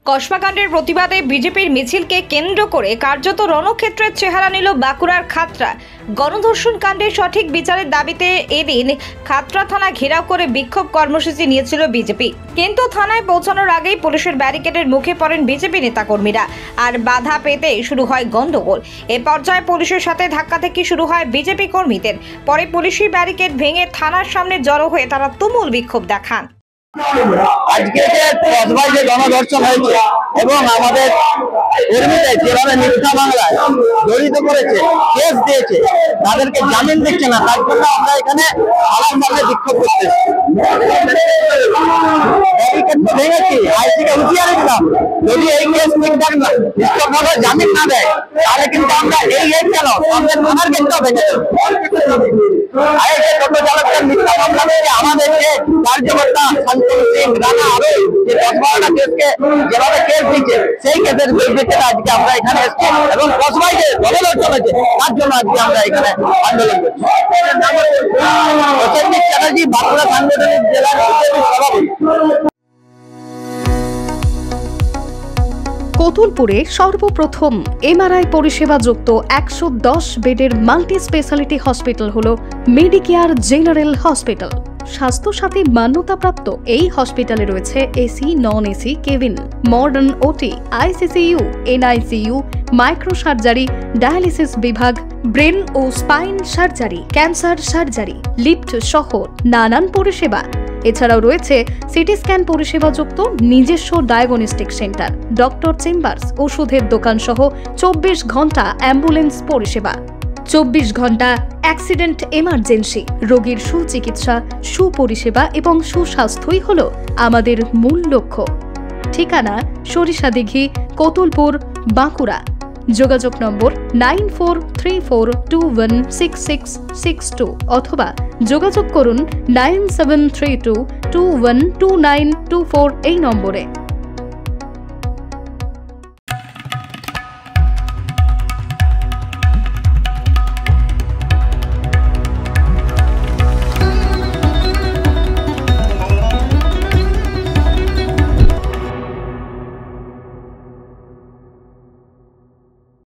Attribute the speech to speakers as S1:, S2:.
S1: কসবাকাণ্ডের প্রতিবাদে বিজেপির মিছিলকে কেন্দ্র করে কার্যত রণক্ষেত্রের চেহারা নিল বাঁকুড়ার খাতড়া। গণধর্ষণ কাণ্ডের সঠিক বিচারের দাবিতে এদিন খাতড়া থানা ঘেরাও করে বিক্ষোভ কর্মসূচি নিয়েছিল বিজেপি, কিন্তু থানায় পৌঁছানোর আগেই পুলিশের ব্যারিকেডের মুখে পড়েন বিজেপি নেতাকর্মীরা, আর বাধা পেতে শুরু হয় গন্ডগোল। এ পর্যায়ে পুলিশের সাথে ধাক্কাধাক্কি শুরু হয় বিজেপি কর্মীদের। পরে পুলিশি ব্যারিকেড ভেঙে থানার সামনে জড়ো হয়ে তারা তুমুল বিক্ষোভ দেখান।
S2: আজকে যে কসবায় যে গণধর্ষণ হয়েছে এবং আমাদের কর্মীদের যেভাবে মিথ্যা মামলায় জড়িত করেছে, কেস দিয়েছে, তাদেরকে জামিন দিচ্ছে না, তার জন্য আমরা এখানে আলাদাভাবে বিক্ষোভ করতেছি। ভেঙেছি, আইসিকে হুঁশিয়ারি দিলাম, যদি এই কেস ঠিকঠাক না নিষ্পক্ষভাবে জামিন না দেয় তাহলে কিন্তু আমরা এই কেন আমাদের থানার কেসটাও ভেঙে দেবো। আর এই যে টোটো চালকদের মিথ্যা মামলা থেকে আমাদেরকে কার্যকর্তা শান্তনু সিং রানা আরো যে 10-12টা কেসকে যেভাবে কেস দিচ্ছে, সেই কেসের পরিপ্রেক্ষিতে আজকে আমরা এখানে এসেছি এবং কসবায় যে গণধর্ষণ হয়েছে তার জন্য আজকে আমরা এখানে আন্দোলন করছি। প্রসেনজিৎ চ্যাটার্জি, বাঁকুড়া সাংগঠনিক জেলার সভাপতি।
S3: কতুলপুরে সর্বপ্রথম এমআরআই পরিষেবা যুক্ত 110 বেডের মাল্টি স্পেশালিটি হসপিটাল হল মেডিকেয়ার জেনারেল হসপিটাল। স্বাস্থ্যসাথী মান্যতাপ্রাপ্ত এই হসপিটালে রয়েছে AC, non AC cabin, modern OT, ICCU, NICU, micro surgery, dialysis বিভাগ, ব্রেন ও spine surgery, cancer surgery, lift সহ নানান পরিষেবা। এছাড়াও রয়েছে সিটি স্ক্যান পরিষেবা যুক্ত নিজস্ব ডায়াগনস্টিক সেন্টার, ডক্টর চেম্বার্স, ওষুধের দোকান সহ 24 ঘন্টা অ্যাম্বুলেন্স পরিষেবা। 24 ঘন্টা অ্যাক্সিডেন্ট এমার্জেন্সি, রোগীর সুচিকিৎসা, সুপরিষেবা এবং সুস্বাস্থ্যই হল আমাদের মূল লক্ষ্য। ঠিকানা সরিষাদিঘি, কতুলপুর, বাঁকুড়া। যোগাযোগ নম্বর 9434216662 অথবা যোগাযোগ করুন 9732212924 এই নম্বরে।